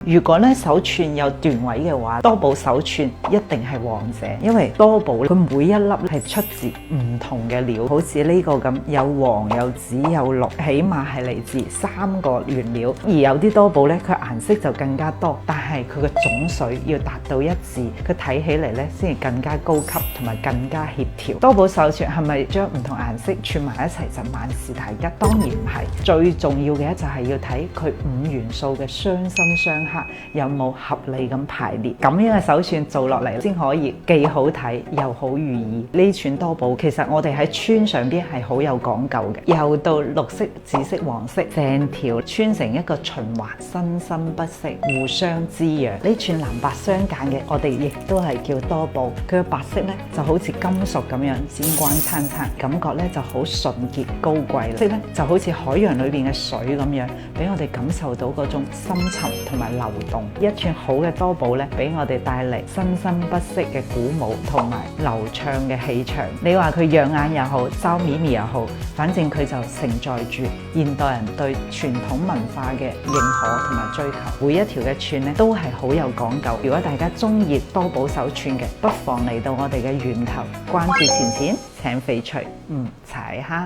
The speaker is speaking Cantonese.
如果咧手串有段位嘅話，多寶手串一定係王者，因為多寶佢每一粒係出自唔同嘅料，好似呢個咁有黃有紫有綠，起碼係嚟自3個原料。而有啲多寶咧，佢顏色就更加多，但係佢嘅總水要達到一致，佢睇起嚟咧先係更加高級同埋更加協調。多寶手串係咪將唔同顏色串埋一齊就萬事大吉？當然唔係，最重要嘅就係要睇佢5元素嘅相生相克有冇合理咁排列，咁樣嘅手串做落嚟先可以既好睇又好寓意。呢串多寶其實我哋喺穿上邊係好有講究嘅，又到綠色、紫色、黃色，成條穿成一個循環，生生不息，互相滋養。呢串藍白相間嘅，我哋亦都係叫多寶。佢嘅白色咧就好似金屬咁樣閃光燦燦，感覺咧就好純潔高貴。色咧就好似海洋裏邊嘅水咁樣，俾我哋感受到嗰種深沉同埋流動。一串好嘅多寶咧，俾我哋帶嚟生生不息嘅鼓舞同埋流暢嘅氣場。你話佢養眼又好，招咪咪又好，反正佢就承載住現代人對傳統文化嘅認可同埋追求。每一條嘅串咧都係好有講究。如果大家中意多寶手串嘅，不妨嚟到我哋嘅源頭，關注錢錢請翡翠，唔踩坑。